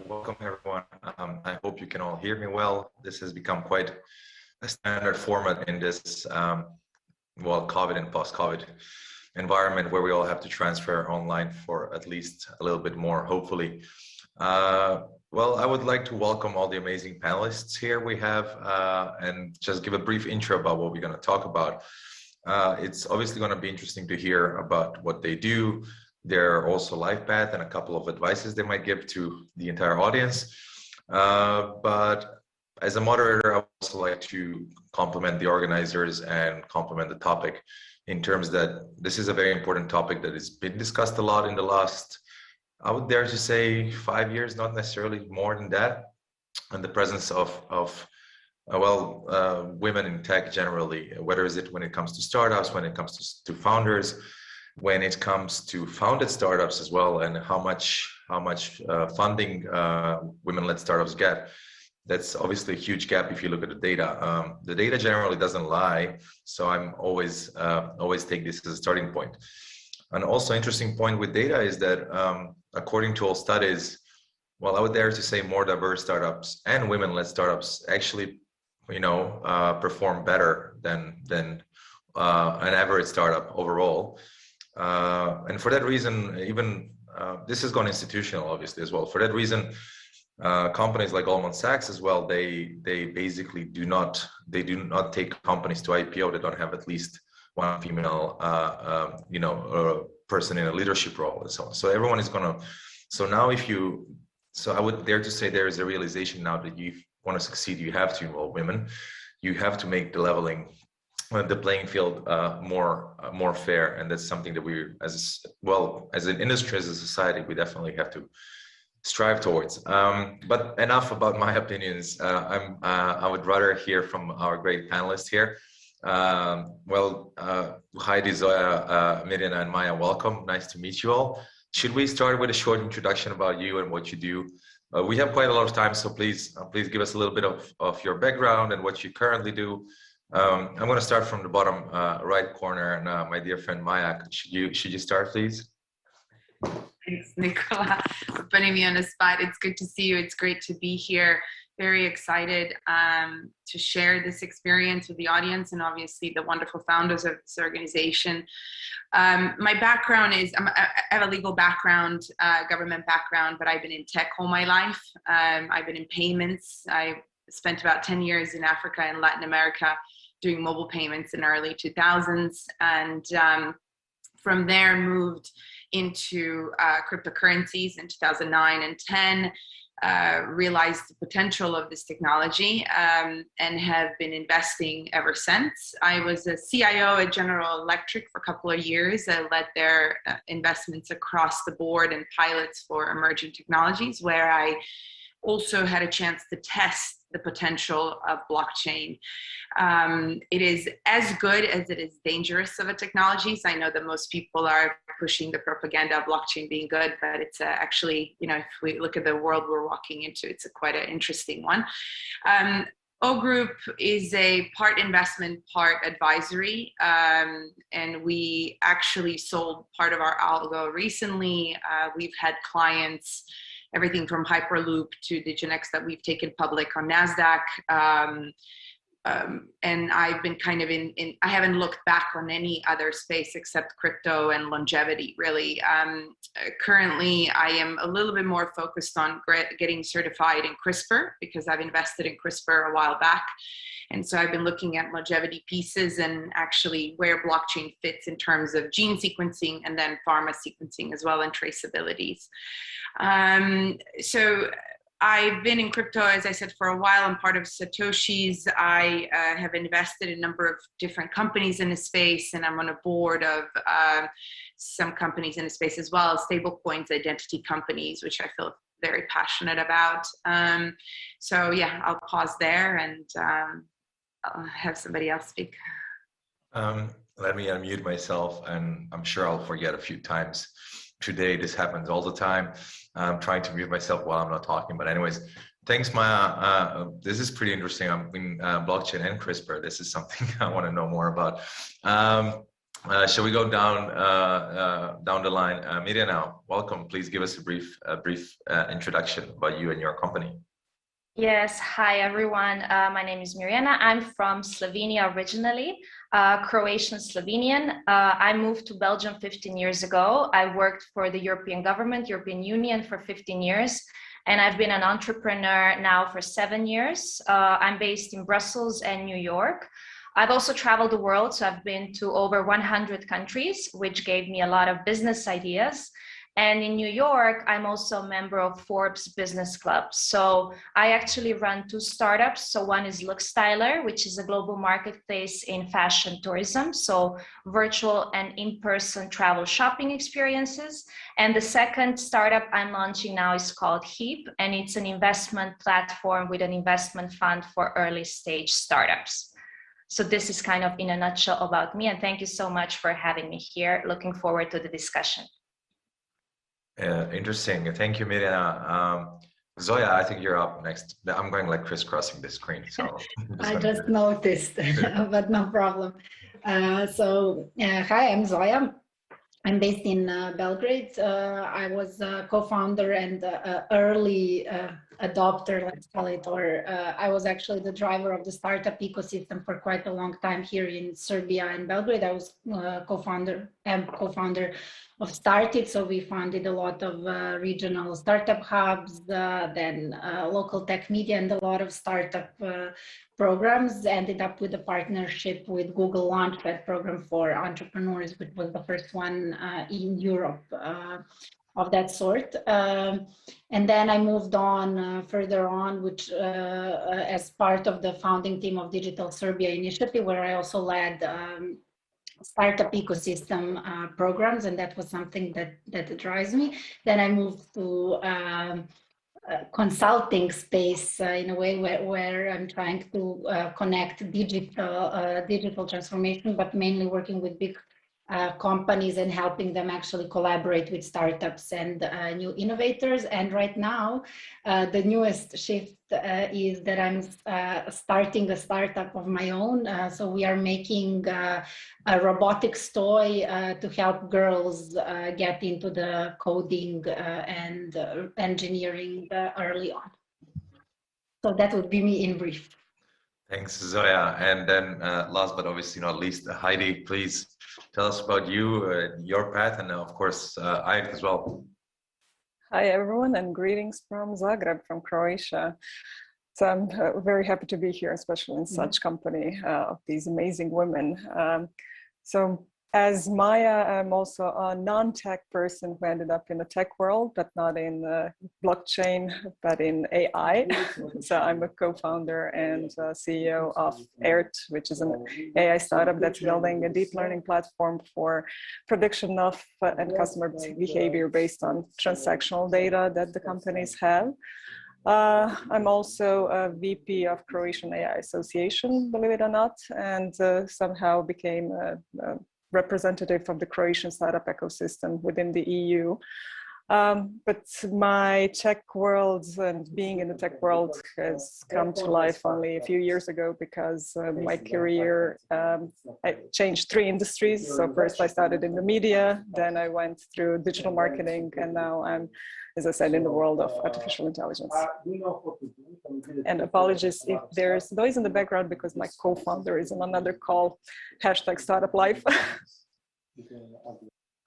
Welcome everyone. I hope you can all hear me well. This has become quite a standard format in this, COVID and post-COVID environment where we all have to transfer online for at least a little bit more, hopefully. I would like to welcome all the amazing panelists here we have and just give a brief intro about what we're going to talk about. It's obviously going to be interesting to hear about what they do, their also life path, and a couple of advices they might give to the entire audience. But as a moderator, I would also like to compliment the organizers and compliment the topic in terms that this is a very important topic that has been discussed a lot in the last, I would dare to say, 5 years, not necessarily more than that, and the presence of women in tech generally, whether is it when it comes to startups, when it comes to founders, when it comes to founded startups as well, and how much funding women-led startups get. That's obviously a huge gap if you look at the data. The data generally doesn't lie, so I'm always take this as a starting point. An also interesting point with data is that according to all studies, I would dare to say more diverse startups and women-led startups actually, perform better than an average startup overall. And for that reason, even this has gone institutional, obviously, as well. For that reason, companies like Goldman Sachs as well, they basically do not take companies to IPO that don't have at least one female, person in a leadership role and so on. So everyone is gonna. So now, I would dare to say there is a realization now that you want to succeed, you have to involve women. You have to make the playing field more fair, and that's something that we, as an industry, as a society, we definitely have to strive towards. But enough about my opinions. I would rather hear from our great panelists here. Hajdi, Zoja, Mirjana, and Maya, welcome. Nice to meet you all. Should we start with a short introduction about you and what you do? We have quite a lot of time, so please give us a little bit of your background and what you currently do. I'm going to start from the bottom right corner, and my dear friend Maya, should you start, please? Thanks, Nicola, for putting me on the spot. It's good to see you. It's great to be here. Very excited to share this experience with the audience and obviously the wonderful founders of this organization. My background is, I have a legal background, government background, but I've been in tech all my life. I've been in payments. I spent about 10 years in Africa and Latin America doing mobile payments in the early 2000s, and from there moved into cryptocurrencies in 2009 and 10, realized the potential of this technology and have been investing ever since. I was a CIO at General Electric for a couple of years. I led their investments across the board and pilots for emerging technologies, where I also had a chance to test the potential of blockchain. It is as good as it is dangerous of a technology. So I know that most people are pushing the propaganda of blockchain being good, but it's actually, if we look at the world we're walking into, it's quite an interesting one. O Group is a part investment, part advisory, and we actually sold part of our algo recently. We've had clients, everything from Hyperloop to Diginex that we've taken public on NASDAQ. And I've been kind of I haven't looked back on any other space except crypto and longevity, really. Currently, I am a little bit more focused on getting certified in CRISPR because I've invested in CRISPR a while back. And so I've been looking at longevity pieces and actually where blockchain fits in terms of gene sequencing and then pharma sequencing as well, and traceabilities. So I've been in crypto, as I said, for a while. I'm part of Satoshi's. I have invested in a number of different companies in the space, and I'm on a board of some companies in the space as well, stablecoins, identity companies, which I feel very passionate about. So yeah, I'll pause there and I'll have somebody else speak. Let me unmute myself, and I'm sure I'll forget a few times today. This happens all the time. I'm trying to mute myself while I'm not talking, but anyways, thanks, Maya. This is pretty interesting. I'm in blockchain and CRISPR. This is something I want to know more about. Shall we go down the line? Mirjana, welcome. Please give us a brief introduction about you and your company. Yes, hi everyone. My name is Mirjana. I'm from Slovenia originally, Croatian Slovenian. I moved to Belgium 15 years ago. I worked for the European government, European Union for 15 years, and I've been an entrepreneur now for 7 years. I'm based in Brussels and New York. I've also traveled the world, so I've been to over 100 countries, which gave me a lot of business ideas. And in New York, I'm also a member of Forbes Business Club. So I actually run 2 startups. So one is Lookstyler, which is a global marketplace in fashion tourism. So virtual and in-person travel shopping experiences. And the second startup I'm launching now is called Heayp. And it's an investment platform with an investment fund for early stage startups. So this is kind of in a nutshell about me. And thank you so much for having me here. Looking forward to the discussion. Interesting. Thank you, Mirjana. Zoya, I think you're up next. I'm going like crisscrossing the screen. So I just noticed, but no problem. Hi, I'm Zoya. I'm based in Belgrade. I was a co-founder and early adopter, let's call it, or I was actually the driver of the startup ecosystem for quite a long time here in Serbia and Belgrade. I was co-founder of Startit, so we founded a lot of regional startup hubs, then local tech media, and a lot of startup programs. Ended up with a partnership with Google Launchpad program for entrepreneurs, which was the first one in Europe of that sort. And then I moved on further on, which as part of the founding team of Digital Serbia initiative, where I also led startup ecosystem programs, and that was something that drives me. Then I moved to consulting space in a way where I'm trying to connect digital transformation, but mainly working with big companies and helping them actually collaborate with startups and new innovators. And right now, the newest shift is that I'm starting a startup of my own. So we are making a robotics toy to help girls get into the coding and engineering early on. So that would be me in brief. Thanks, Zoya. And then last but obviously not least, Hajdi, please tell us about you, your path, and of course, airt as well. Hi, everyone, and greetings from Zagreb, from Croatia. So I'm very happy to be here, especially in such company of these amazing women. So as Maya, I'm also a non-tech person who ended up in the tech world, but not in blockchain, but in AI. So I'm a co-founder and CEO of airt, which is an AI startup that's building a deep learning platform for prediction of and customer behavior based on transactional data that the companies have. I'm also a VP of Croatian AI Association, believe it or not, and somehow became a representative of the Croatian startup ecosystem within the EU. But my tech world and being in the tech world has come to life only a few years ago because my career, I changed 3 industries. So first I started in the media, then I went through digital marketing, and now I'm, as I said, in the world of artificial intelligence. And apologies if there's noise in the background because my co-founder is on another call, #startuplife.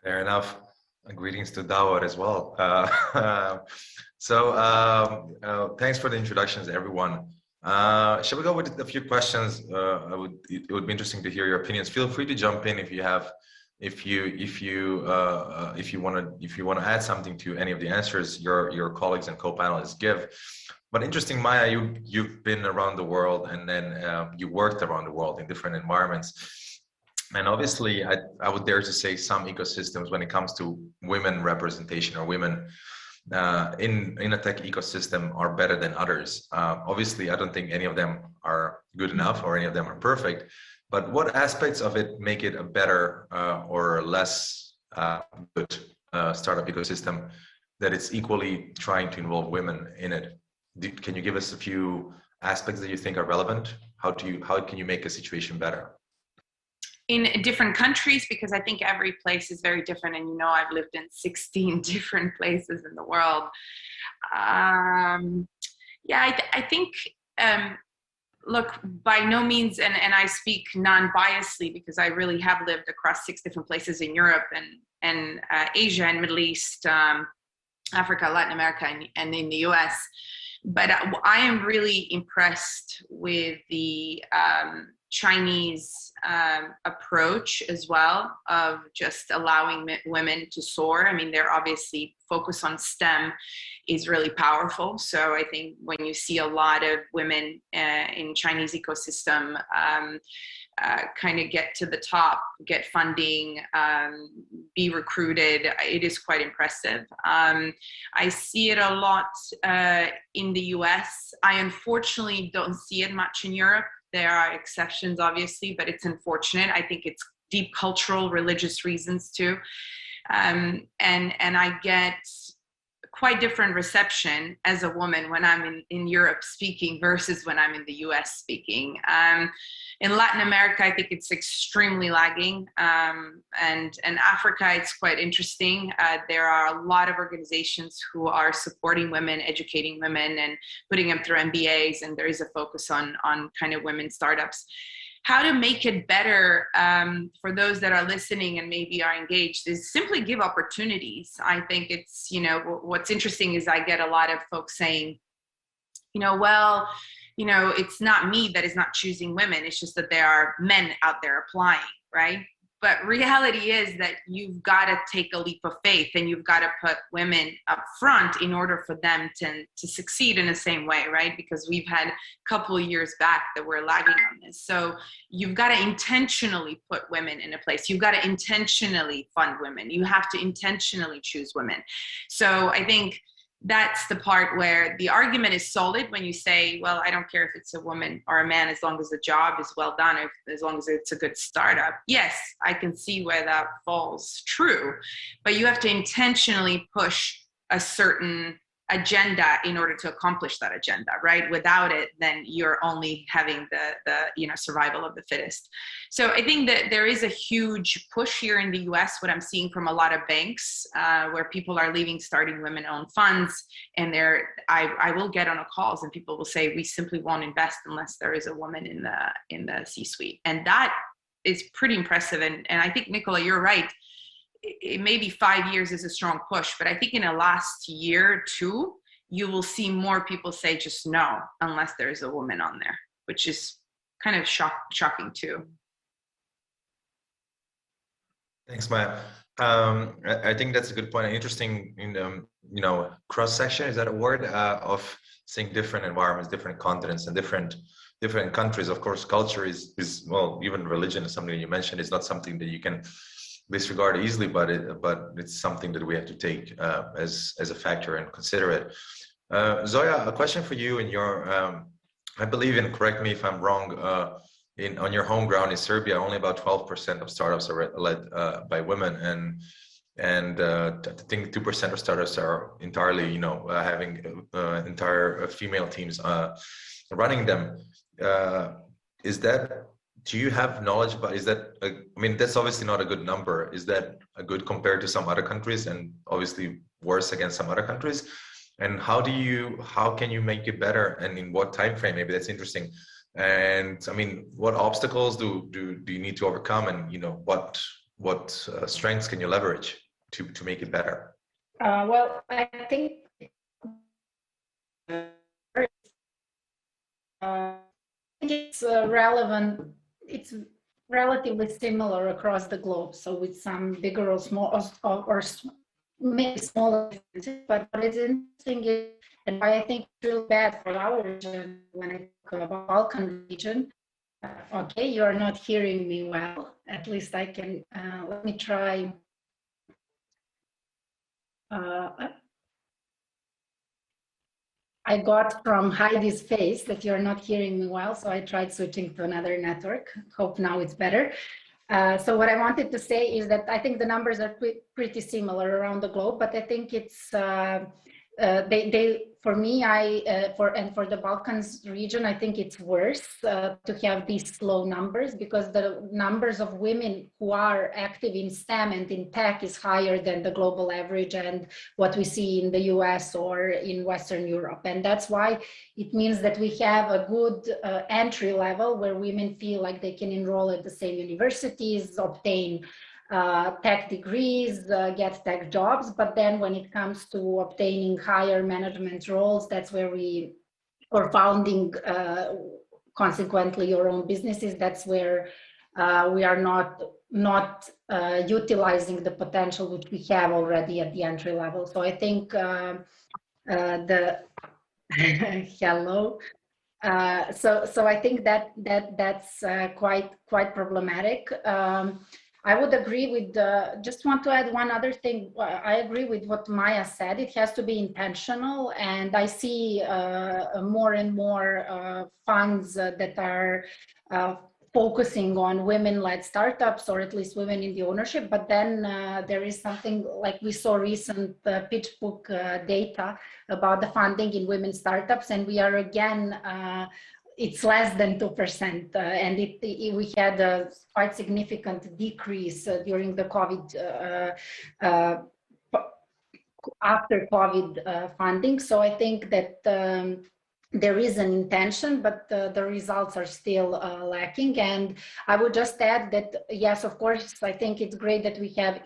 Fair enough. Greetings to Davor as well. Thanks for the introductions, everyone. Shall we go with a few questions? It would be interesting to hear your opinions. Feel free to jump in if you have, if you want to add something to any of the answers your colleagues and co-panelists give. But interesting, Maya, you've been around the world, and then you worked around the world in different environments. And obviously, I would dare to say some ecosystems, when it comes to women representation or women in a tech ecosystem, are better than others. Obviously, I don't think any of them are good enough or any of them are perfect. But what aspects of it make it a better or less good startup ecosystem that it's equally trying to involve women in it? Can you give us a few aspects that you think are relevant? How can you make a situation better? in different countries, because I think every place is very different. And, you know, I've lived in 16 different places in the world. Yeah, I think, look, by no means, and I speak non-biasedly because I really have lived across 6 different places in Europe and Asia and Middle East, Africa, Latin America, and in the US. But I am really impressed with the Chinese approach as well, of just allowing women to soar. I mean, they're obviously focus on STEM is really powerful. So I think when you see a lot of women in Chinese ecosystem kind of get to the top, get funding, be recruited, it is quite impressive. I see it a lot in the US. I unfortunately don't see it much in Europe. There are exceptions, obviously, but it's unfortunate. I think it's deep cultural, religious reasons too. And I get quite different reception as a woman when I'm in Europe speaking versus when I'm in the US speaking. In Latin America, I think it's extremely lagging. And Africa, it's quite interesting. There are a lot of organizations who are supporting women, educating women, and putting them through MBAs, and there is a focus on kind of women startups. How to make it better for those that are listening and maybe are engaged is simply give opportunities. I think it's, you know, what's interesting is I get a lot of folks saying, you know, well, you know, it's not me that is not choosing women. It's just that there are men out there applying, right? But reality is that you've got to take a leap of faith, and you've got to put women up front in order for them to succeed in the same way, right? Because we've had a couple of years back that we're lagging on this. So you've got to intentionally put women in a place. You've got to intentionally fund women. You have to intentionally choose women. So I think that's the part where the argument is solid when you say, well, I don't care if it's a woman or a man, as long as the job is well done, or as long as it's a good startup. Yes, I can see where that falls true, but you have to intentionally push a certain agenda in order to accomplish that agenda, right? Without it, then you're only having the you know, survival of the fittest. So I think that there is a huge push here in the US, what I'm seeing from a lot of banks, where people are leaving, starting women-owned funds, and I will get on calls and people will say, we simply won't invest unless there is a woman in the C-suite. And that is pretty impressive. And I think, Nicola, you're right. It maybe 5 years is a strong push, but I think in the last year or two, you will see more people say just no, unless there's a woman on there, which is kind of shocking too. Thanks, Maya. I think that's a good point. Interesting, you know, cross-section, is that a word, of seeing different environments, different continents, and different countries. Of course, culture is well, even religion is something you mentioned. It's not something that you can disregard easily, but it's something that we have to take as a factor and consider it. Zoya, a question for you. In your, I believe, and correct me if I'm wrong, on your home ground in Serbia, only about 12% of startups are led by women, and I think 2% of startups are entirely, you know, having entire female teams running them. Is that? Do you have knowledge about, is that, I mean, that's obviously not a good number. Is that a good compared to some other countries, and obviously worse against some other countries? And how can you make it better, and in what time frame? Maybe that's interesting. And I mean, what obstacles do you need to overcome, and, you know, what strengths can you leverage to make it better? Well, I think it's relevant. It's relatively similar across the globe. So with some bigger or small or maybe smaller differences. But what is interesting is, and why I think it's really bad for our region when I talk about Balkan region. Okay, you are not hearing me well. At least I can. Let me try. I got from Heidi's face that you're not hearing me well, so I tried switching to another network. Hope now it's better. So what I wanted to say is that I think the numbers are pretty similar around the globe, but I think it's for me, for the Balkans region, I think it's worse to have these low numbers, because the numbers of women who are active in STEM and in tech is higher than the global average and what we see in the US or in Western Europe. And that's why it means that we have a good entry level where women feel like they can enroll at the same universities, obtain tech degrees, get tech jobs, but then when it comes to obtaining higher management roles, that's where or founding consequently your own businesses, that's where we are not utilizing the potential which we have already at the entry level. So I think hello. So I think that's quite problematic. I would agree with just want to add one other thing. I agree with what Maya said. It has to be intentional, and I see more and more funds that are focusing on women-led startups, or at least women in the ownership. But then there is something like we saw recent PitchBook data about the funding in women startups, and we are again it's less than 2%, and we had a quite significant decrease during the COVID, after COVID funding. So I think that there is an intention, but the results are still lacking. And I would just add that, yes, of course, I think it's great that we have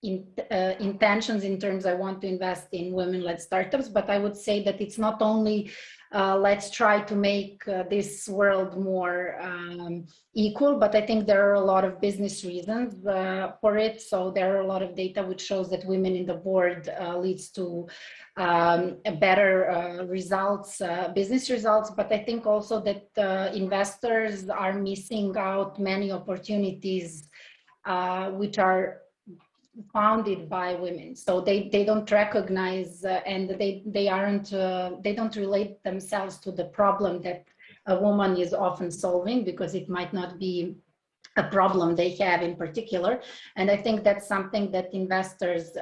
intentions in terms I want to invest in women-led startups, but I would say that it's not only let's try to make this world more equal, but I think there are a lot of business reasons for it. So there are a lot of data which shows that women in the board leads to better results, business results. But I think also that investors are missing out many opportunities which are founded by women, so they don't recognize and they don't relate themselves to the problem that a woman is often solving, because it might not be a problem they have in particular. And I think that's something that investors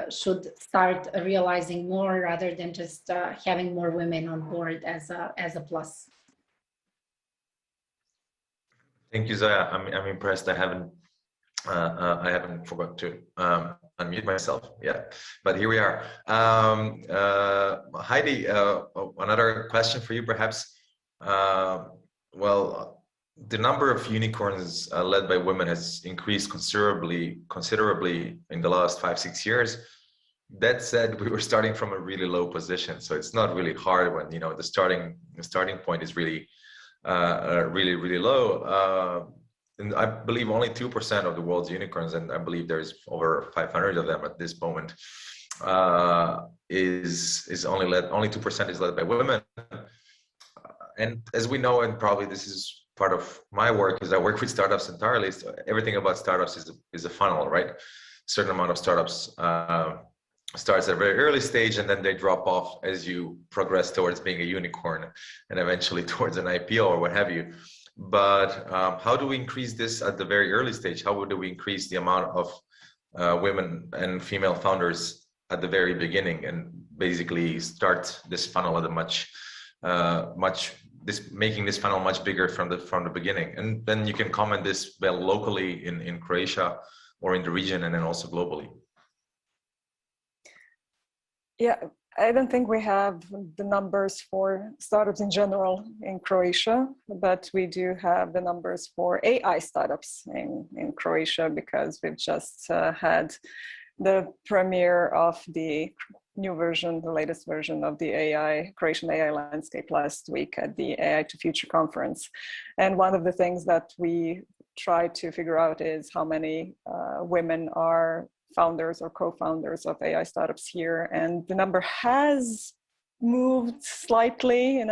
should start realizing more, rather than just having more women on board as a plus. Thank you, Zoya. I'm impressed. I haven't forgot to unmute myself yet, but here we are. Heidi, another question for you, perhaps. Well, the number of unicorns led by women has increased considerably in the last 5-6 years. That said, we were starting from a really low position, so it's not really hard when the starting point is really really low. And I believe only 2% of the world's unicorns, and I believe there's over 500 of them at this moment, is only 2% is led by women. And as we know, and probably this is part of my work, is I work with startups entirely. So everything about startups is a funnel, right? Certain amount of startups starts at a very early stage, and then they drop off as you progress towards being a unicorn, and eventually towards an IPO or what have you. But how do we increase this at the very early stage? How do we increase the amount of women and female founders at the very beginning, and basically start this funnel at a making this funnel much bigger from the beginning? And then you can comment this locally in Croatia or in the region, and then also globally. Yeah, I don't think we have the numbers for startups in general in Croatia, but we do have the numbers for AI startups in Croatia, because we've just had the premiere of the new version, the latest version of the Croatian AI landscape last week at the AI to Future conference. And one of the things that we try to figure out is how many women are founders or co-founders of AI startups here, and the number has moved slightly,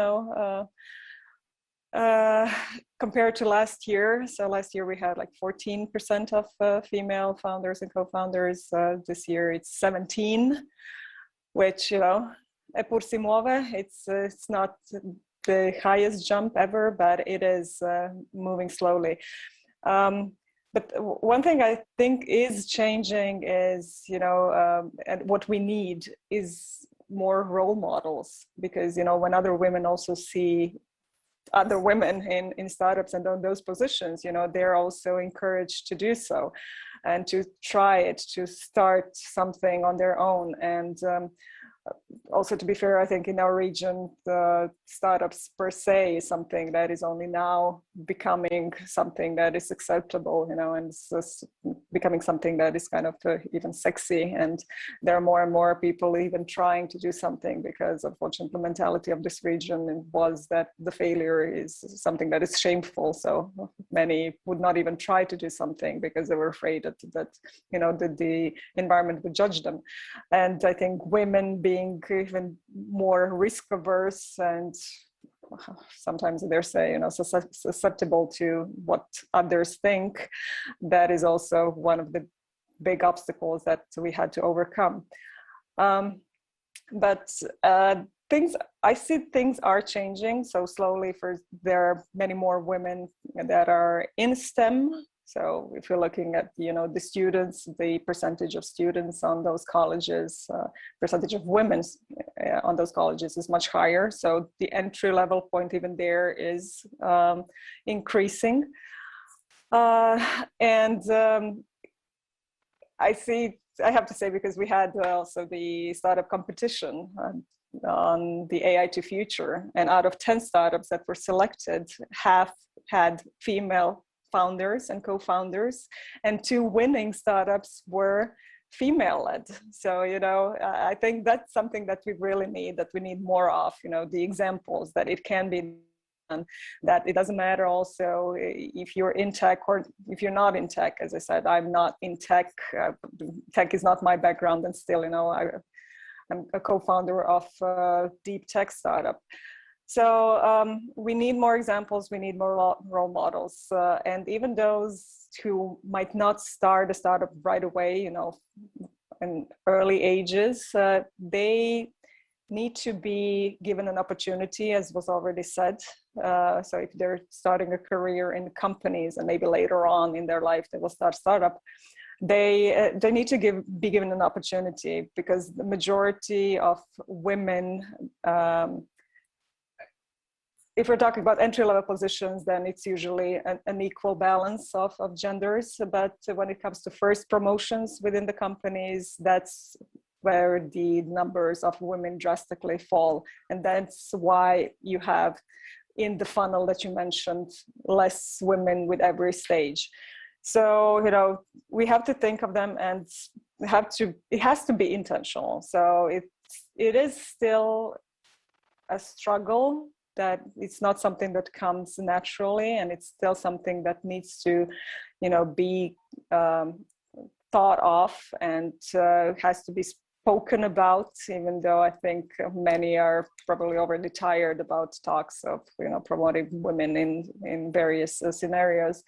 compared to last year. So last year we had like 14% of female founders and co-founders. This year it's 17, which è pur si muove. It's not the highest jump ever, but it is moving slowly. But one thing I think is changing is, and what we need is more role models, because, you know, when other women also see other women in startups and on those positions, you know, they're also encouraged to do so and to try it, to start something on their own. And also, to be fair, I think in our region, the startups per se is something that is only now becoming something that is acceptable, you know, and it's just becoming something that is kind of even sexy. And there are more and more people even trying to do something, because unfortunately the mentality of this region was that the failure is something that is shameful. So many would not even try to do something because they were afraid that you know, the environment would judge them. And I think women being even more risk averse and sometimes they're say, you know, susceptible to what others think, that is also one of the big obstacles that we had to overcome. But I see things are changing so slowly. There are many more women that are in STEM. So if you're looking at, you know, the students, the percentage of students on those colleges, percentage of women on those colleges is much higher. So the entry level point even there is increasing. I have to say, because we had also the startup competition on the AI to Future, and out of 10 startups that were selected, half had female founders and co-founders, and 2 winning startups were female-led. So, you know, I think that's something that we really need, that we need more of, you know, the examples that it can be done, that it doesn't matter also if you're in tech or if you're not in tech. As I said, I'm not in tech. Tech is not my background, and still, you know, I'm a co-founder of a deep tech startup. So we need more examples, we need more role models, and even those who might not start a startup right away, you know, in early ages, they need to be given an opportunity, as was already said. So if they're starting a career in companies and maybe later on in their life they will start startup, they need to be given an opportunity, because the majority of women, if we're talking about entry-level positions, then it's usually an equal balance of genders. But when it comes to first promotions within the companies, that's where the numbers of women drastically fall. And that's why you have, in the funnel that you mentioned, less women with every stage. So, you know, we have to think of them, and it has to be intentional. So it is still a struggle, that it's not something that comes naturally, and it's still something that needs to, you know, be thought of, and has to be spoken about, even though I think many are probably already tired about talks of, you know, promoting women in various scenarios.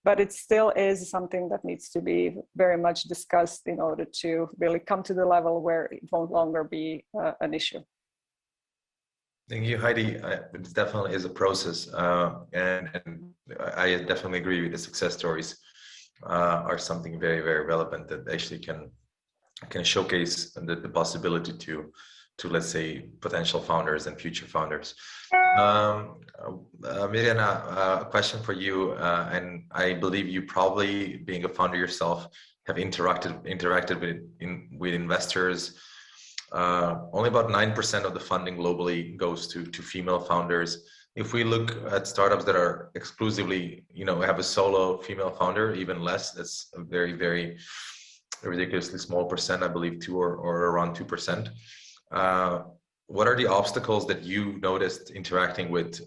But it still is something that needs to be very much discussed in order to really come to the level where it won't longer be an issue. Thank you, Heidi. It definitely is a process, and I definitely agree with the success stories are something very, very relevant that actually can showcase the possibility to let's say potential founders and future founders. Mirjana, a question for you, and I believe you probably, being a founder yourself, have interacted with investors. Only about 9% of the funding globally goes to female founders. If we look at startups that are exclusively, you know, have a solo female founder, even less. That's a very, very ridiculously small percent, I believe 2 or around 2%. What are the obstacles that you noticed interacting with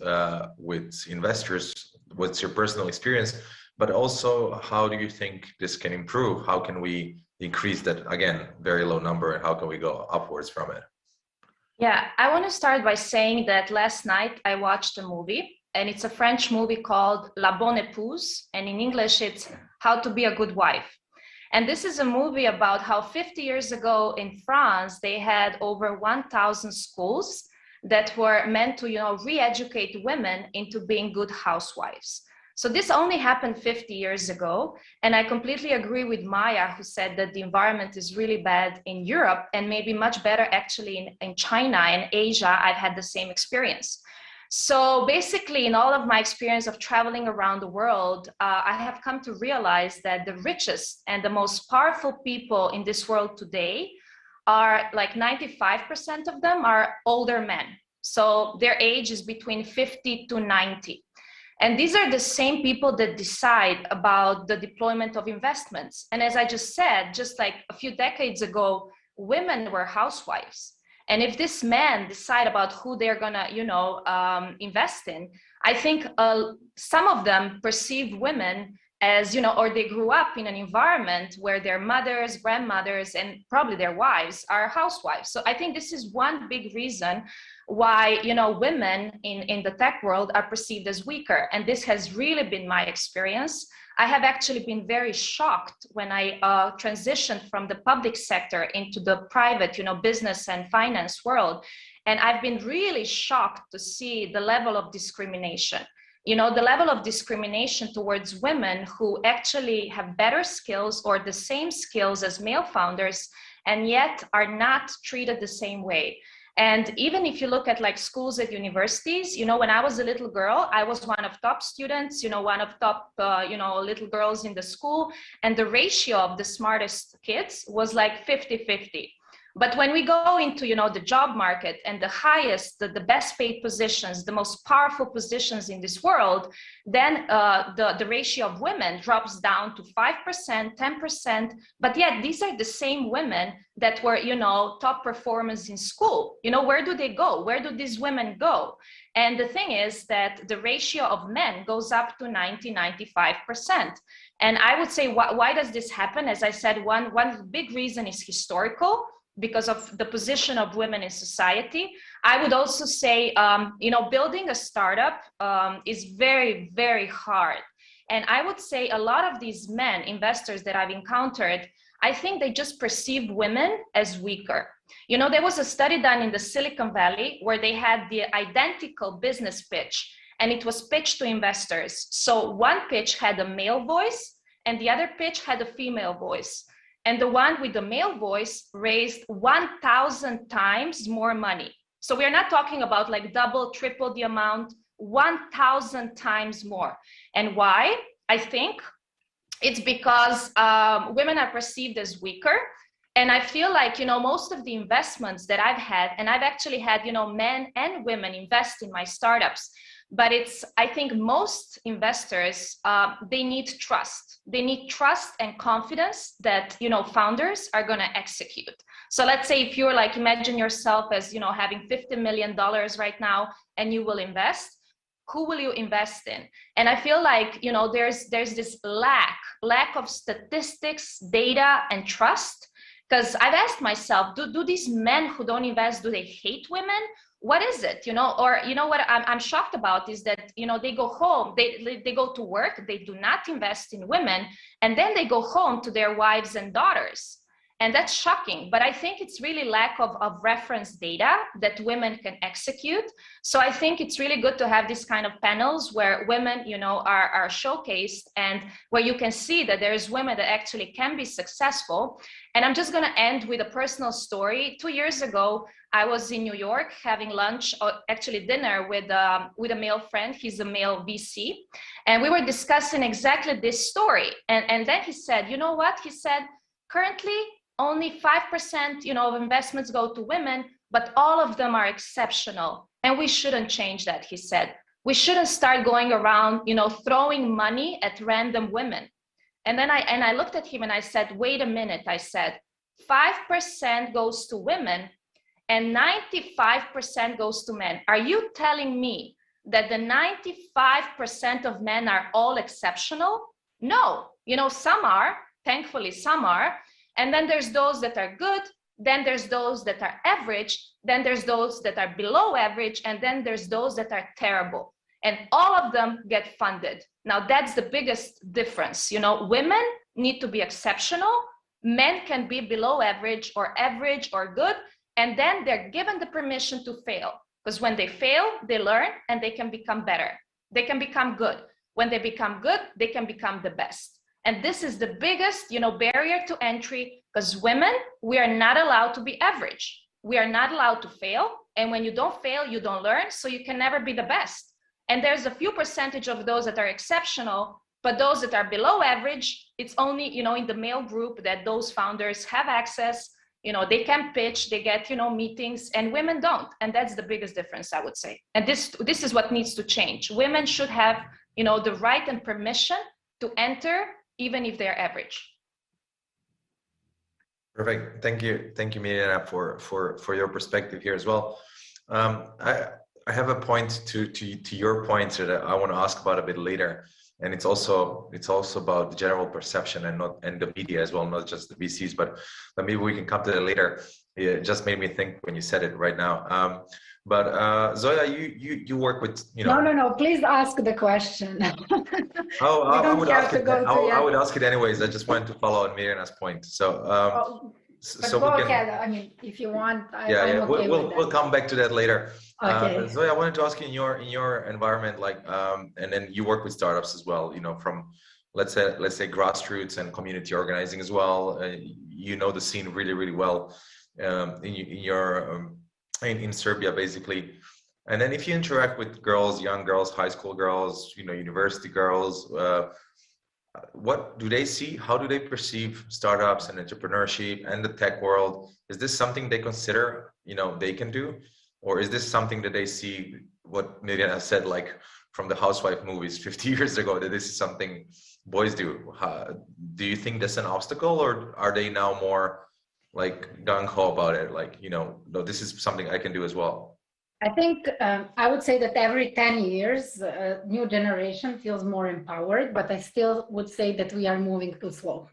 investors? What's your personal experience? But also, how do you think this can improve? How can we increase that, again, very low number, and how can we go upwards from it? Yeah, I want to start by saying that last night I watched a movie, and it's a French movie called La Bonne Épouse, and in English it's How to Be a Good Wife. And this is a movie about how 50 years ago in France, they had over 1,000 schools that were meant to, you know, re-educate women into being good housewives. So this only happened 50 years ago. And I completely agree with Maya, who said that the environment is really bad in Europe and maybe much better actually in China and Asia. I've had the same experience. So basically, in all of my experience of traveling around the world, I have come to realize that the richest and the most powerful people in this world today are like 95% of them are older men. So their age is between 50 to 90. And these are the same people that decide about the deployment of investments. And as I just said, just like a few decades ago, women were housewives. And if this men decide about who they're gonna, invest in, I think some of them perceive women as, or they grew up in an environment where their mothers, grandmothers, and probably their wives are housewives. So I think this is one big reason why, women in the tech world are perceived as weaker. And this has really been my experience. I have actually been very shocked when I transitioned from the public sector into the private, business and finance world. And I've been really shocked to see the level of discrimination. The level of discrimination towards women who actually have better skills or the same skills as male founders, and yet are not treated the same way. And even if you look at like schools at universities, when I was a little girl, I was one of top students, one of top, little girls in the school. And the ratio of the smartest kids was like 50-50. But when we go into, the job market and the highest, the best paid positions, the most powerful positions in this world, then the ratio of women drops down to 5%, 10%. But yet these are the same women that were, top performers in school. Where do they go? Where do these women go? And the thing is that the ratio of men goes up to 90-95%. And I would say, why does this happen? As I said, one big reason is historical, because of the position of women in society. I would also say, building a startup is very, very hard. And I would say a lot of these men, investors that I've encountered, I think they just perceive women as weaker. There was a study done in the Silicon Valley where they had the identical business pitch, and it was pitched to investors. So one pitch had a male voice and the other pitch had a female voice. And the one with the male voice raised 1,000 times more money. So we're not talking about like double, triple the amount, 1,000 times more. And why? I think it's because women are perceived as weaker. And I feel like, most of the investments that I've had, and I've actually had, men and women invest in my startups. But I think most investors, they need trust. They need trust and confidence that, founders are going to execute. So let's say if you're like, imagine yourself as, having $50 million right now and you will invest, who will you invest in? And I feel like, there's this lack of statistics, data, and trust. Because I've asked myself, do these men who don't invest, do they hate women? What is it, or what I'm shocked about is that, they go home, they go to work, they do not invest in women, and then they go home to their wives and daughters. And that's shocking. But I think it's really lack of reference data that women can execute. So I think it's really good to have these kind of panels where women, are showcased, and where you can see that there's women that actually can be successful. And I'm just going to end with a personal story. 2 years ago, I was in New York having lunch, or actually dinner, with a male friend. He's a male VC. And we were discussing exactly this story. And then he said, you know what? He said, currently, only 5%, of investments go to women, but all of them are exceptional. And we shouldn't change that, he said. We shouldn't start going around, throwing money at random women. And then I looked at him and I said, wait a minute, I said, 5% goes to women and 95% goes to men. Are you telling me that the 95% of men are all exceptional? No, some are, thankfully some are. And then there's those that are good, then there's those that are average, then there's those that are below average, and then there's those that are terrible. And all of them get funded. Now that's the biggest difference. Women need to be exceptional, men can be below average or good, and then they're given the permission to fail. Because when they fail, they learn and they can become better. They can become good. when they become good, they can become the best. And this is the biggest, barrier to entry, because women, we are not allowed to be average. We are not allowed to fail. And when you don't fail, you don't learn. So you can never be the best. And there's a few percentage of those that are exceptional, but those that are below average, it's only, in the male group that those founders have access. They can pitch, they get, meetings, and women don't. And that's the biggest difference, I would say. And this is what needs to change. Women should have, the right and permission to enter, even if they're average. Perfect. Thank you, Mirjana, for your perspective here as well. I have a point to your point that I want to ask about a bit later, and it's also about the general perception and the media as well, not just the VCs, but maybe we can come to that later. It just made me think when you said it right now. But Zoya, you work with No. Please ask the question. I would ask it anyways. I just wanted to follow on Mirjana's point. So go ahead. I mean, if you want. I'm okay we'll come back to that later. Okay. Zoya, I wanted to ask you in your environment, and then you work with startups as well. From let's say grassroots and community organizing as well. The scene really, really well in Serbia, basically. And then if you interact with girls, young girls, high school girls, university girls, what do they see? How do they perceive startups and entrepreneurship and the tech world? Is this something they consider, they can do? Or is this something that they see, what Mirjana said, like from the housewife movies 50 years ago, that this is something boys do? Do you think that's an obstacle, or are they now more like gung-ho about it? Like, no, this is something I can do as well. I think I would say that every 10 years, new generation feels more empowered, but I still would say that we are moving too slow.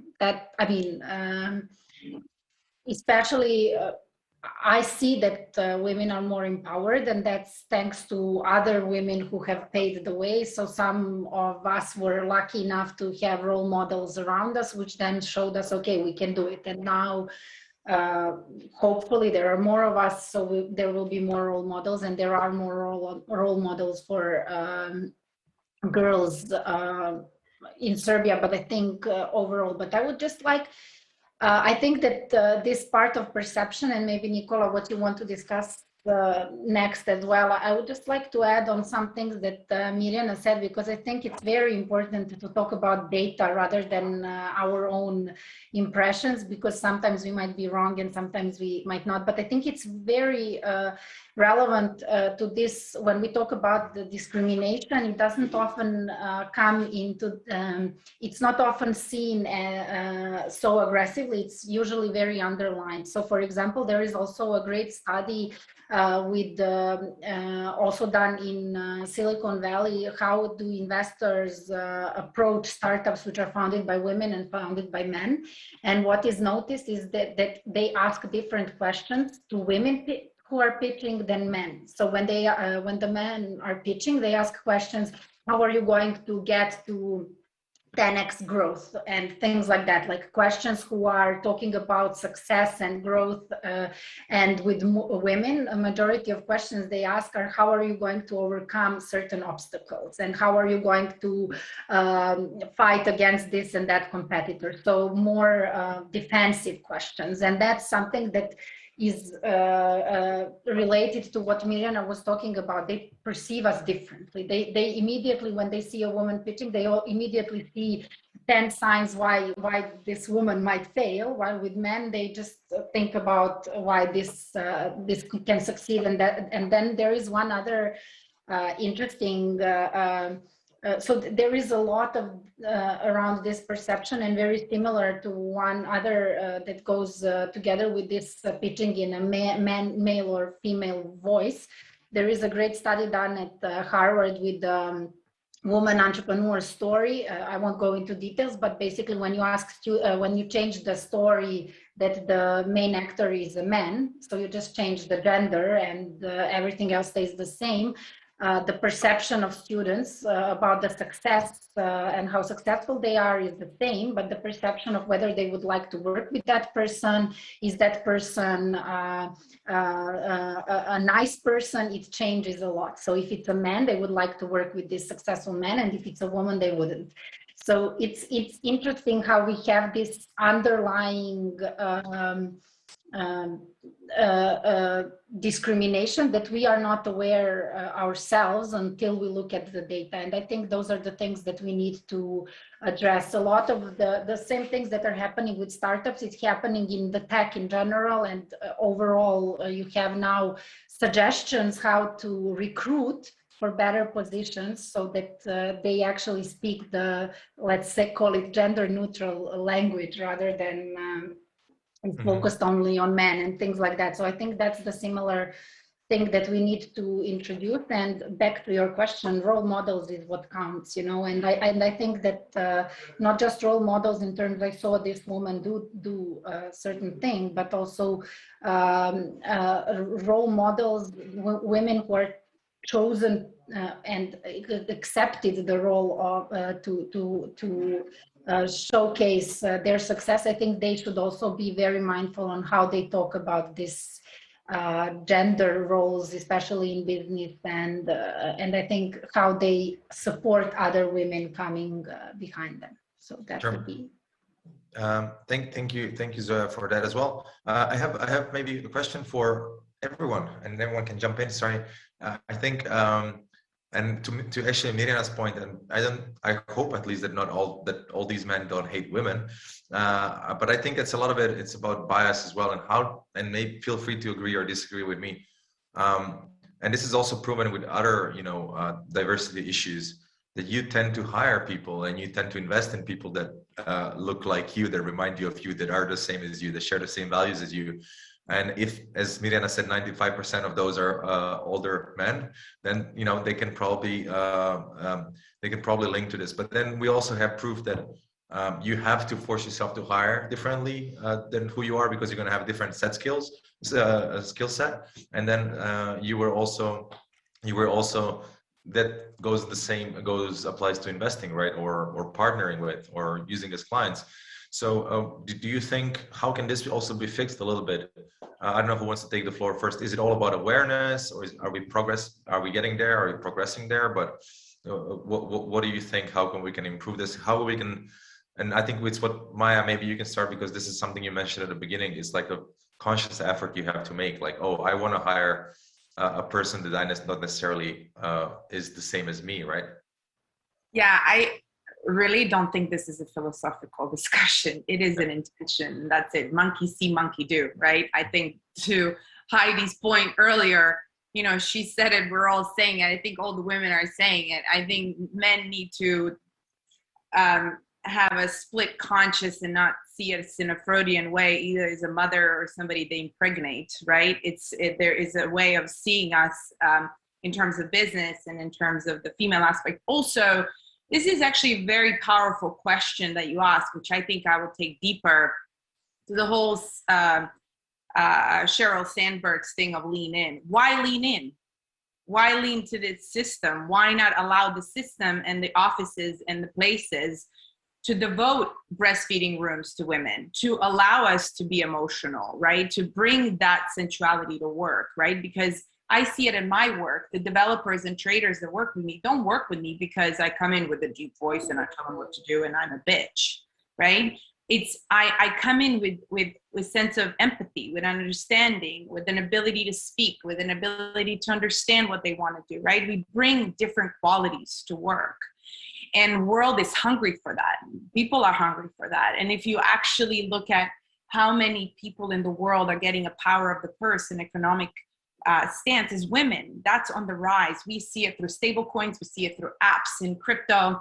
Especially I see that women are more empowered, and that's thanks to other women who have paved the way. So some of us were lucky enough to have role models around us, which then showed us, okay, we can do it. And now, hopefully there are more of us, so there will be more role models, and there are more role models for girls in Serbia, but I think overall, but I would just like, I think that this part of perception, and maybe Nicola, what you want to discuss next as well, I would just like to add on some things that Mirjana said, because I think it's very important to talk about data rather than our own impressions, because sometimes we might be wrong and sometimes we might not. But I think it's very relevant to this when we talk about the discrimination. It doesn't often come into, it's not often seen so aggressively. It's usually very underlined. So for example, there is also a great study also done in Silicon Valley. How do investors approach startups which are founded by women and founded by men? And what is noticed is that they ask different questions to women who are pitching than men. So when the men are pitching, they ask questions: how are you going to get to 10x growth and things like that, like questions who are talking about success and growth. And with women, a majority of questions they ask are: how are you going to overcome certain obstacles, and how are you going to fight against this and that competitor? So more defensive questions. And that's something that is related to what Mirjana was talking about. They perceive us differently. They immediately, when they see a woman pitching, they all immediately see 10 signs why this woman might fail. While with men, they just think about why this can succeed. And then there is one other interesting. So there is a lot of around this perception, and very similar to one other that goes together with this pitching in a male or female voice. There is a great study done at Harvard with woman entrepreneur story. I won't go into details, but basically when you change the story that the main actor is a man, so you just change the gender and everything else stays the same. the perception of students about the success and how successful they are is the same, but the perception of whether they would like to work with that person, is that person a nice person, it changes a lot. So if it's a man, they would like to work with this successful man, and if it's a woman, they wouldn't. So it's interesting how we have this underlying discrimination that we are not aware ourselves until we look at the data. And I think those are the things that we need to address. A lot of the same things that are happening with startups, it's happening in the tech in general, and overall you have now suggestions how to recruit for better positions so that they actually speak the, let's say, call it gender neutral language rather than focused only on men and things like that. So I think that's the similar thing that we need to introduce. And back to your question, role models is what counts, you know. And I think that not just role models in terms, I saw this woman do a certain thing, but also role models, women who are chosen and accepted the role of to showcase their success. I think they should also be very mindful on how they talk about this gender roles, especially in business, and I think how they support other women coming behind them. So that would be. Thank you, Zoya, for that as well. I have maybe a question for everyone, and everyone can jump in. Sorry, I think. And to actually Miriana's point, and I hope at least that all these men don't hate women, but I think it's a lot of it. It's about bias as well, and maybe feel free to agree or disagree with me. And this is also proven with other, diversity issues, that you tend to hire people and you tend to invest in people that look like you, that remind you of you, that are the same as you, that share the same values as you. And if, as Mirjana said, 95% of those are older men, then they can probably link to this. But then we also have proof that you have to force yourself to hire differently than who you are, because you're going to have different skill set. And then you were also that applies to investing, right, or partnering with, or using as clients. So do you think, how can this also be fixed a little bit? I don't know who wants to take the floor first. Is it all about awareness, or are we getting there? Are we progressing there? But what do you think? How can we improve this? How we can, and I think it's what, Maya, maybe you can start, because this is something you mentioned at the beginning. It's like a conscious effort you have to make. Like, oh, I want to hire a person that not necessarily is the same as me, right? Yeah, I really don't think this is a philosophical discussion. It is an intention. That's it. Monkey see, monkey do, right? I think to Heidi's point earlier, she said it, we're all saying it. I think all the women are saying it. I think men need to have a split conscious and not see it in a Freudian way, either as a mother or somebody they impregnate, right? There is a way of seeing us in terms of business and in terms of the female aspect. Also, this is actually a very powerful question that you ask, which I think I will take deeper to the whole Sheryl Sandberg's thing of lean in. Why lean in? Why lean to this system? Why not allow the system and the offices and the places to devote breastfeeding rooms to women, to allow us to be emotional, right? To bring that sensuality to work, right? Because I see it in my work. The developers and traders that work with me don't work with me because I come in with a deep voice and I tell them what to do and I'm a bitch, right? I come in with a sense of empathy, with an understanding, with an ability to speak, with an ability to understand what they want to do, right? We bring different qualities to work. And world is hungry for that. People are hungry for that. And if you actually look at how many people in the world are getting a power of the purse and economic stance as women, that's on the rise. We see it through stable coins. We see it through apps and crypto.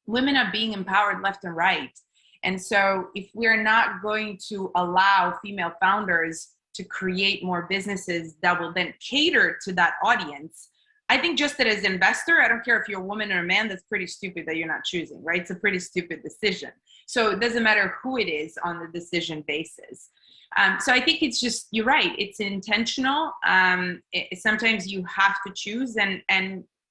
Women are being empowered left and right. And so if we're not going to allow female founders to create more businesses that will then cater to that audience, I think just that as an investor, I don't care if you're a woman or a man, that's pretty stupid that you're not choosing, right? It's a pretty stupid decision. So it doesn't matter who it is on the decision basis. So I think it's just, you're right, it's intentional. Sometimes you have to choose, and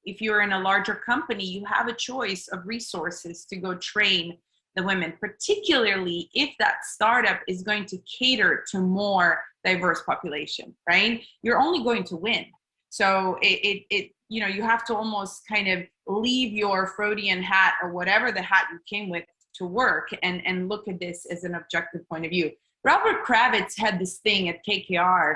if you're in a larger company, you have a choice of resources to go train the women, particularly if that startup is going to cater to more diverse population, right? You're only going to win. So you know, you have to almost kind of leave your Freudian hat or whatever the hat you came with to work and look at this as an objective point of view. Robert Kravitz had this thing at KKR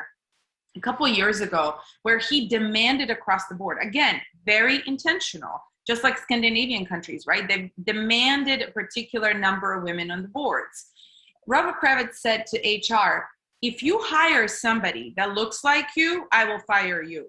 a couple of years ago where he demanded across the board, again, very intentional, just like Scandinavian countries, right? They demanded a particular number of women on the boards. Robert Kravitz said to HR, if you hire somebody that looks like you, I will fire you.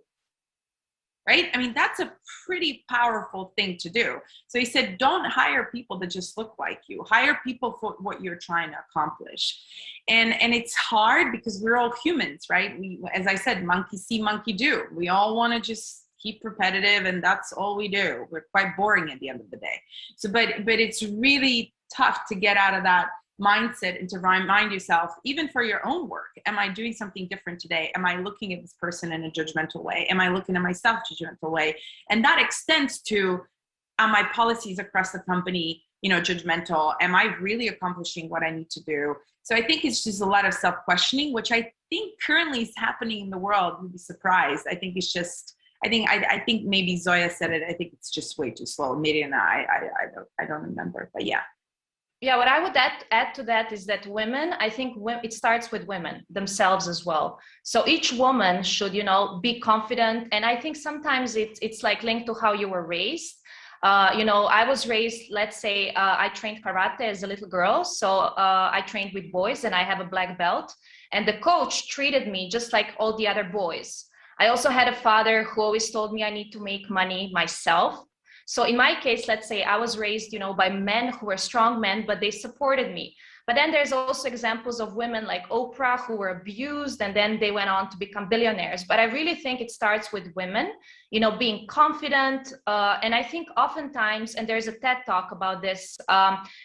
Right? I mean, that's a pretty powerful thing to do. So he said, don't hire people that just look like you. Hire people for what you're trying to accomplish. And it's hard because we're all humans, right? We, as I said, monkey see, monkey do. We all want to just keep repetitive, and that's all we do. We're quite boring at the end of the day. So, but it's really tough to get out of that mindset and to remind yourself, even for your own work, am I doing something different today? Am I looking at this person in a judgmental way? Am I looking at myself judgmental way? And that extends to, are my policies across the company, you know, judgmental? Am I really accomplishing what I need to do? So I think it's just a lot of self-questioning, which I think currently is happening in the world. You'd be surprised. I think it's just, I think maybe Zoya said it. I think it's just way too slow. Mirjana, I don't remember, but yeah. Yeah, what I would add to that is that women, I think it starts with women themselves as well. So each woman should, you know, be confident. And I think sometimes it's like linked to how you were raised. You know, I was raised, let's say, I trained karate as a little girl. So I trained with boys and I have a black belt. And the coach treated me just like all the other boys. I also had a father who always told me I need to make money myself. So in my case, let's say I was raised, you know, by men who were strong men, but they supported me. But then there's also examples of women like Oprah who were abused and then they went on to become billionaires. But I really think it starts with women, you know, being confident. And I think oftentimes, and there's a TED talk about this,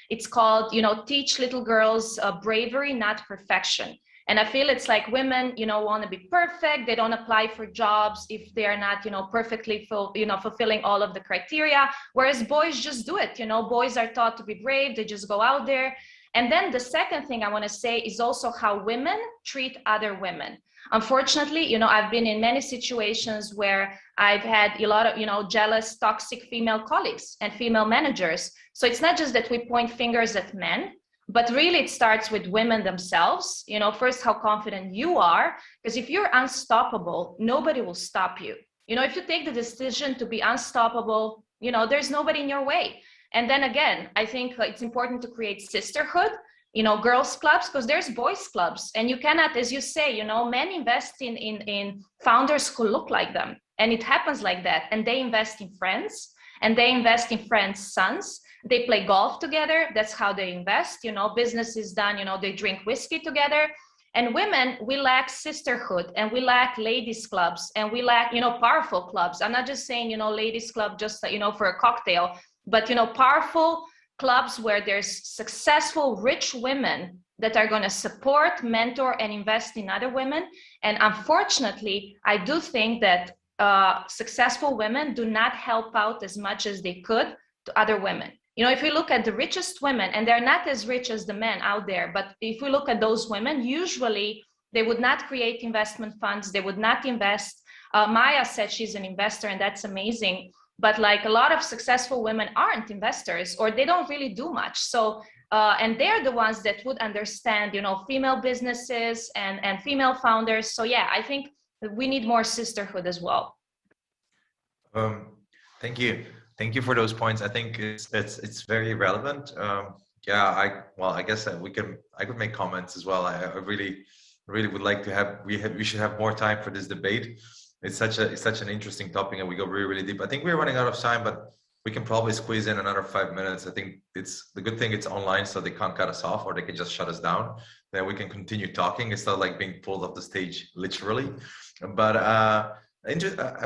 it's called, you know, teach little girls bravery, not perfection. And I feel it's like women, you know, want to be perfect. They don't apply for jobs if they're not, you know, perfectly fulfilling all of the criteria. Whereas boys just do it. You know, boys are taught to be brave. They just go out there. And then the second thing I want to say is also how women treat other women. Unfortunately, you know, I've been in many situations where I've had a lot of, you know, jealous, toxic female colleagues and female managers. So it's not just that we point fingers at men, but really it starts with women themselves. You know, first, how confident you are, because if you're unstoppable, nobody will stop you. You know, if you take the decision to be unstoppable, you know, there's nobody in your way. And then again, I think it's important to create sisterhood, you know, girls clubs, because there's boys clubs. And you cannot, as you say, you know, men invest in founders who look like them. And it happens like that. And they invest in friends, and they invest in friends' sons. They play golf together. That's how they invest. You know, business is done, you know, they drink whiskey together. And women, we lack sisterhood, and we lack ladies clubs, and we lack, you know, powerful clubs. I'm not just saying, you know, ladies club just, you know, for a cocktail, but, you know, powerful clubs where there's successful, rich women that are going to support, mentor, and invest in other women. And unfortunately, I do think that successful women do not help out as much as they could to other women. You know, if we look at the richest women, and they're not as rich as the men out there, but if we look at those women, usually they would not create investment funds. They would not invest. Maya said she's an investor, and that's amazing. But like a lot of successful women aren't investors, or they don't really do much. So, and they're the ones that would understand, you know, female businesses and female founders. So yeah, I think we need more sisterhood as well. Thank you. Thank you for those points. I think it's very relevant. Yeah, I guess I could make comments as well. I really would like to have, we should have more time for this debate. It's such an interesting topic, and we go really deep. I think we're running out of time, but we can probably squeeze in another 5 minutes. I think it's the good thing it's online, so they can't cut us off, or they can just shut us down. Then we can continue talking. It's not like being pulled off the stage, literally. But I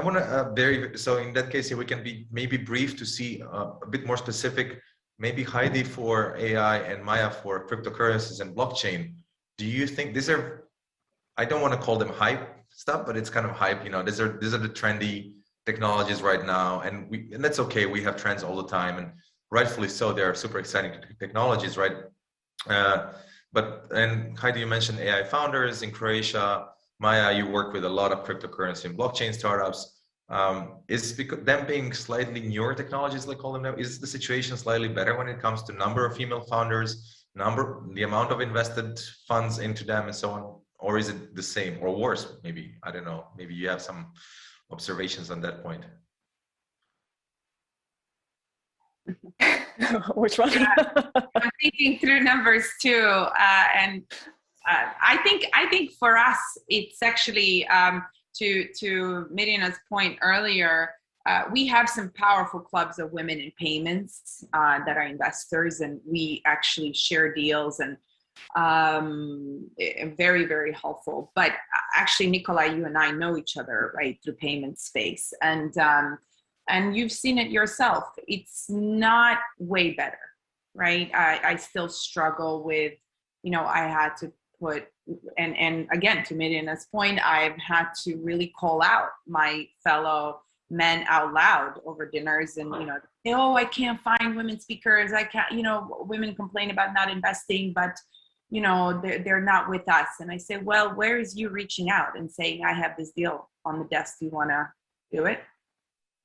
want to so in that case, we can be maybe brief to see a bit more specific. Maybe Hajdi for AI and Maya for cryptocurrencies and blockchain. Do you think these are? I don't want to call them hype stuff, but it's kind of hype. You know, these are the trendy technologies right now, and that's okay. We have trends all the time, and rightfully so. They are super exciting technologies, right? And Heidi, you mentioned AI founders in Croatia. Maya, you work with a lot of cryptocurrency and blockchain startups. Is them being slightly newer technologies, like call them now, is the situation slightly better when it comes to number of female founders, the amount of invested funds into them, and so on? Or is it the same or worse? Maybe, I don't know. Maybe you have some observations on that point. Which one? I'm thinking through numbers too, and I think for us, it's actually to Miriana's point earlier. We have some powerful clubs of women in payments that are investors, and we actually share deals and very, very helpful. But actually, Nicola, you and I know each other, right, through payment space, and you've seen it yourself. It's not way better, right? I still struggle with, I had to put, and again, to Mirjana's point, I've had to really call out my fellow men out loud over dinners, and oh, I can't find women speakers. I can't, women complain about not investing, but they're not with us. And I say, well, where is you reaching out and saying, I have this deal on the desk, do you want to do it?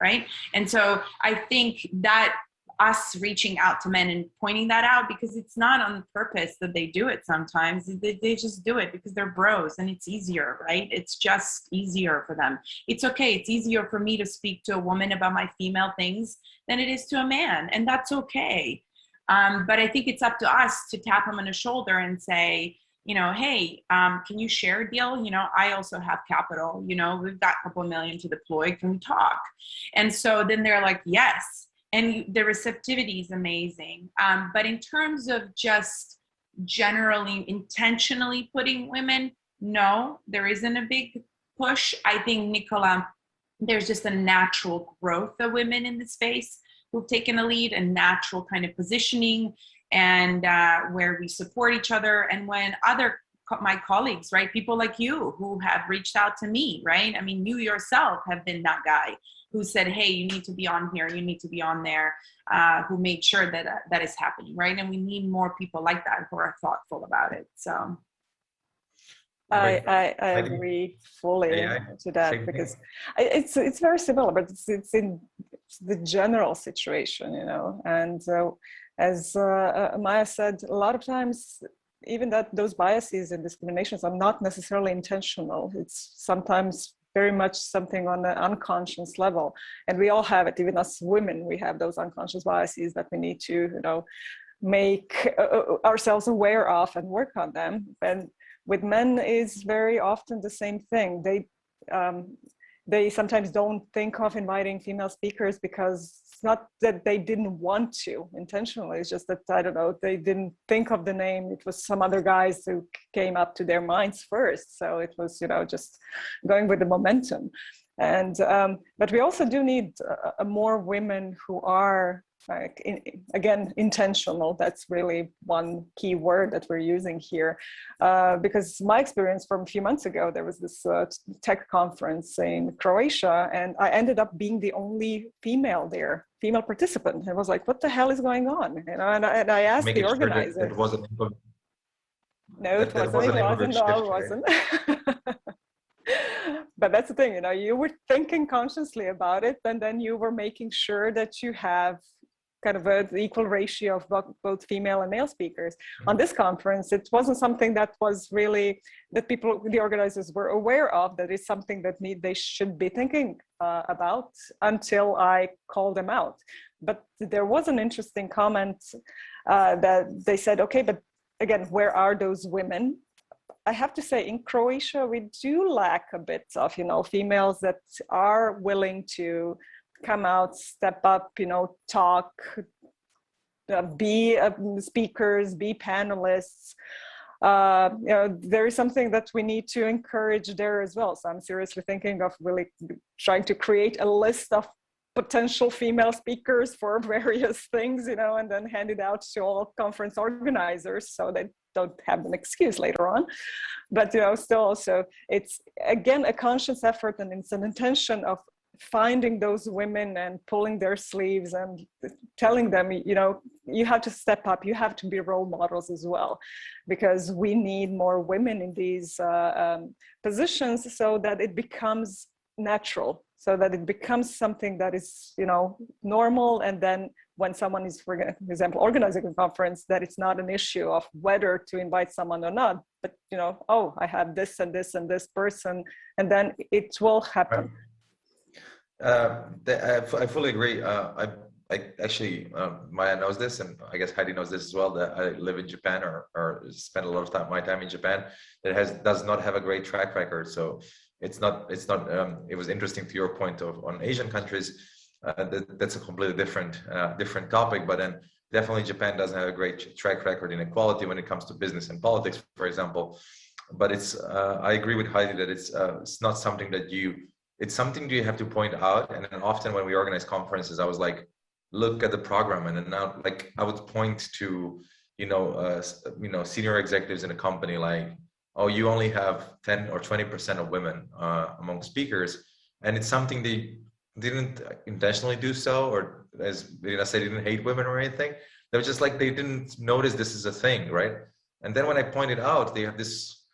Right? And so I think that us reaching out to men and pointing that out, because it's not on purpose that they do it sometimes. They just do it because they're bros and it's easier, right? It's just easier for them. It's okay. It's easier for me to speak to a woman about my female things than it is to a man. And that's okay. But I think it's up to us to tap them on the shoulder and say, hey, can you share a deal? I also have capital, we've got a couple million to deploy. Can we talk? And so then they're like, yes. And the receptivity is amazing. But in terms of just generally intentionally putting women, no, there isn't a big push. I think, Nicola, there's just a natural growth of women in the space who've taken a lead, a natural kind of positioning, and where we support each other. And when my colleagues, right, people like you who have reached out to me, right? I mean, you yourself have been that guy who said, hey, you need to be on here, you need to be on there, who made sure that that is happening, right? And we need more people like that who are thoughtful about it. So I agree fully to that, because it's very similar, but it's in the general situation, and as Maya said, a lot of times, even those biases and discriminations are not necessarily intentional. It's sometimes very much something on the unconscious level. And we all have it, even as women, we have those unconscious biases that we need to, make ourselves aware of and work on them. And with men is very often the same thing. They sometimes don't think of inviting female speakers because it's not that they didn't want to intentionally. It's just that, I don't know, they didn't think of the name. It was some other guys who came up to their minds first. So it was, just going with the momentum. And, but we also do need more women who are, again, intentional. That's really one key word that we're using here. Because my experience from a few months ago, there was this tech conference in Croatia, and I ended up being the only female participant. I was like, what the hell is going on? And I asked the organizer. It wasn't. No, it wasn't. But that's the thing, you were thinking consciously about it, and then you were making sure that you have kind of an equal ratio of both female and male speakers. On this conference, it wasn't something that was really, that the organizers were aware of, that is something that they should be thinking about, until I called them out. But there was an interesting comment that they said, okay, but again, where are those women? I have to say, in Croatia, we do lack a bit of, females that are willing to come out, step up, talk, be speakers, be panelists. There is something that we need to encourage there as well. So I'm seriously thinking of really trying to create a list of potential female speakers for various things, and then hand it out to all conference organizers so they don't have an excuse later on. But still also, it's again a conscious effort, and it's an intention of finding those women and pulling their sleeves and telling them, you know, you have to step up, you have to be role models as well, because we need more women in these positions so that it becomes natural, so that it becomes something that is, you know, normal. And then when someone is, for example, organizing a conference, that it's not an issue of whether to invite someone or not, but, you know, oh, I have this and this and this person, and then it will happen. I fully agree. I actually, Maya knows this, and I guess Heidi knows this as well, that I live in Japan, or spend a lot of my time in Japan, that does not have a great track record. So it's not, it was interesting to your point on Asian countries. That's a completely different topic, but then definitely Japan doesn't have a great track record in equality when it comes to business and politics, for example. But it's, I agree with Heidi that it's not something that it's something you have to point out. And then often when we organize conferences, I was like, look at the program. And then now, like, I would point to, senior executives in a company, like, oh, you only have 10 or 20% of women among speakers. And it's something they didn't intentionally do so, or as Mirjana said, they didn't hate women or anything. They were just like, they didn't notice this is a thing, right? And then when I pointed out, they have this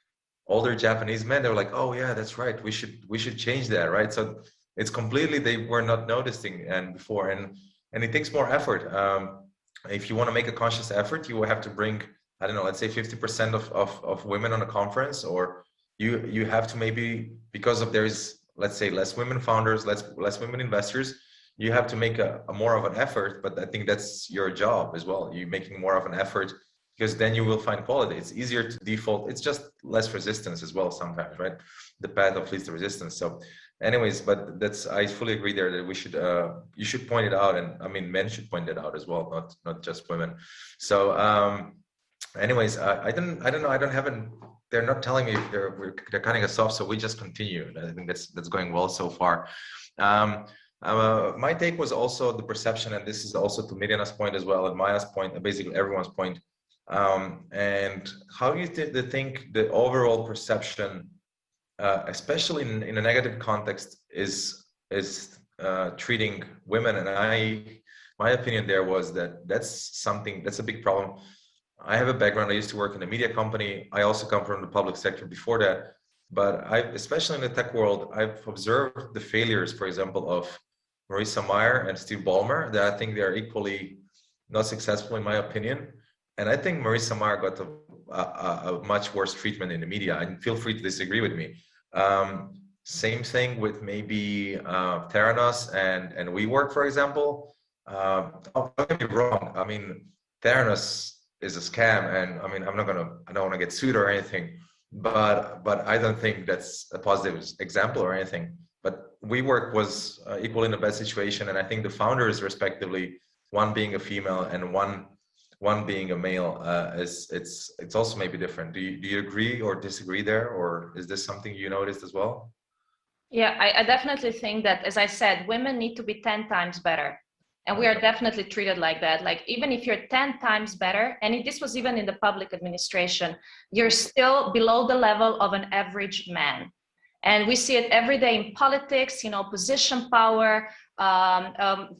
older Japanese men, they were like, oh yeah, that's right, we should change that, right? So it's completely, they were not noticing before, and it takes more effort. If you want to make a conscious effort, you will have to bring, I don't know, let's say 50% of women on a conference, or you have to, maybe because of there's, let's say, less women founders, less women investors, you have to make a more of an effort. But I think that's your job as well, you making more of an effort, because then you will find quality. It's easier to default. It's just less resistance as well sometimes, right? The path of least resistance. So anyways, but I fully agree there that we should, you should point it out. And I mean, men should point it out as well, not just women. So anyways, I don't know. They're not telling me if they're cutting us off. So we just continue. I think that's going well so far. My take was also the perception, and this is also to Mirjana's point as well, and Maya's point, basically everyone's point. And how do you think the overall perception, especially in a negative context, is treating women? And my opinion there was that's a big problem. I have a background. I used to work in a media company. I also come from the public sector before that. But especially in the tech world, I've observed the failures, for example, of Marissa Mayer and Steve Ballmer, that I think they are equally not successful in my opinion. And I think Marissa Mayer got a much worse treatment in the media. And feel free to disagree with me. Same thing with maybe Theranos and WeWork, for example. Don't get me wrong. I mean, Theranos is a scam, and I mean, I don't want to get sued or anything, but I don't think that's a positive example or anything. But WeWork was equally in a bad situation, and I think the founders, respectively, one being a female and one being a male, it's also maybe different. Do you agree or disagree there, or is this something you noticed as well? Yeah, I definitely think that, as I said, women need to be 10 times better. And we are definitely treated like that. Like, even if you're 10 times better, and this was even in the public administration, you're still below the level of an average man. And we see it every day in politics, position, power,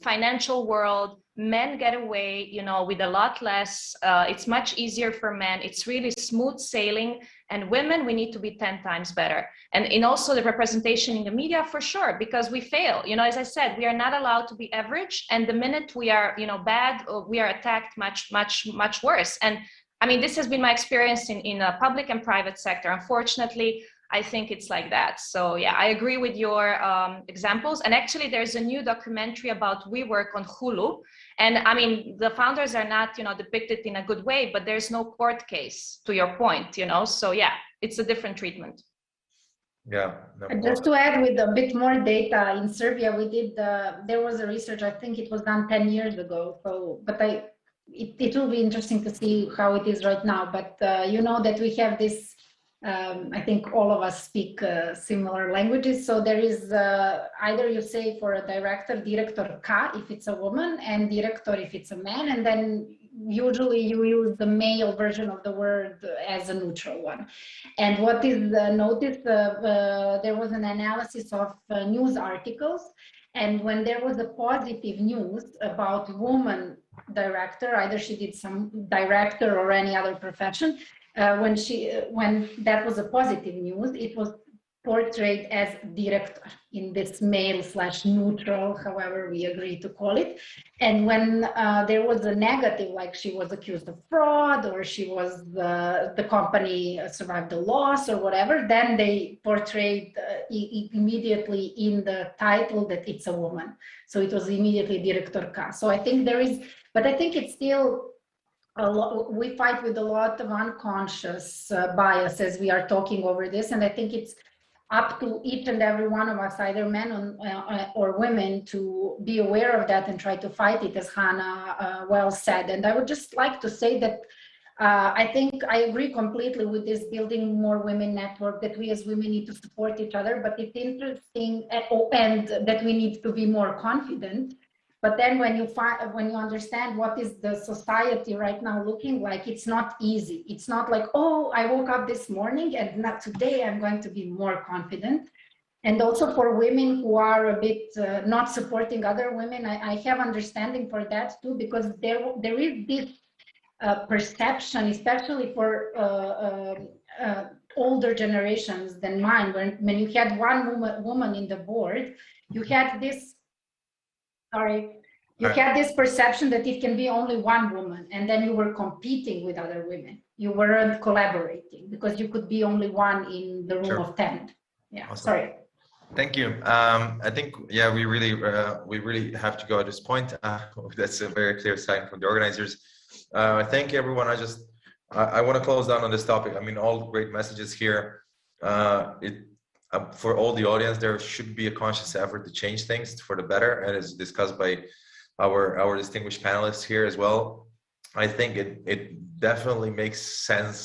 financial world. Men get away, with a lot less. It's much easier for men. It's really smooth sailing. And women, we need to be 10 times better. And in also the representation in the media, for sure, because we fail. As I said, we are not allowed to be average. And the minute we are, bad, we are attacked much, much, much worse. And I mean, this has been my experience in the public and private sector. Unfortunately, I think it's like that. So yeah, I agree with your examples. And actually, there's a new documentary about WeWork on Hulu. And I mean, the founders are not, depicted in a good way, but there's no court case, to your point, So yeah, it's a different treatment. Yeah. No, just to add with a bit more data, in Serbia, we did, there was a research, I think it was done 10 years ago. So, but it will be interesting to see how it is right now. But that we have this, I think all of us speak similar languages. So there is either you say for a director Ka if it's a woman, and director if it's a man, and then usually you use the male version of the word as a neutral one. And what is noticed, there was an analysis of news articles, and when there was a positive news about woman director, either she did some director or any other profession, when that was a positive news, it was portrayed as director in this male/neutral, however we agree to call it. And when there was a negative, like she was accused of fraud, or she was the company survived the loss or whatever, then they portrayed immediately in the title that it's a woman. So it was immediately director K. So I think there is, but I think it's still we fight with a lot of unconscious bias as we are talking over this, and I think it's up to each and every one of us, either men or women, to be aware of that and try to fight it, as Hannah well said. And I would just like to say that I think I agree completely with this building more women network, that we as women need to support each other, but it's interesting, and that we need to be more confident. But then when you understand what is the society right now looking like, it's not easy. It's not like, oh, I woke up this morning and not today I'm going to be more confident. And also for women who are a bit not supporting other women, I have understanding for that too, because there is this perception, especially for older generations than mine, when you had one woman in the board, you had this, you had this perception that it can be only one woman, and then you were competing with other women. You weren't collaborating because you could be only one in the room of 10. Yeah, awesome. Sorry. Thank you. I think, yeah, we really have to go at this point. That's a very clear sign from the organizers. Thank you, everyone. I want to close down on this topic. I mean, all great messages here. For all the audience, there should be a conscious effort to change things for the better, and as discussed by our distinguished panelists here as well. I think it definitely makes sense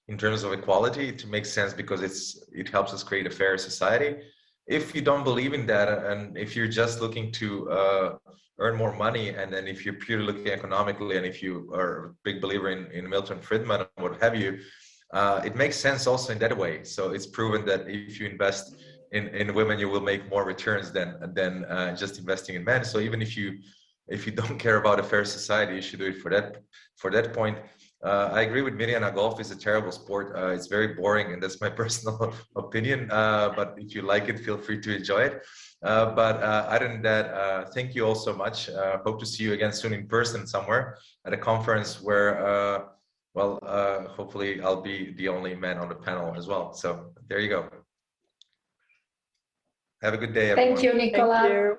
in terms of equality. It makes sense because it helps us create a fairer society. If you don't believe in that, and if you're just looking to earn more money, and then if you're purely looking economically, and if you are a big believer in Milton Friedman and what have you, it makes sense also in that way. So it's proven that if you invest in women, you will make more returns than just investing in men. So even if you don't care about a fair society, you should do it for that point. I agree with Miriana. Golf is a terrible sport. It's very boring, and that's my personal opinion. But if you like it, feel free to enjoy it. But other than that, thank you all so much. Hope to see you again soon in person somewhere at a conference where, hopefully I'll be the only man on the panel as well. So there you go. Have a good day, everyone. Thank you, Nicola. Thank you.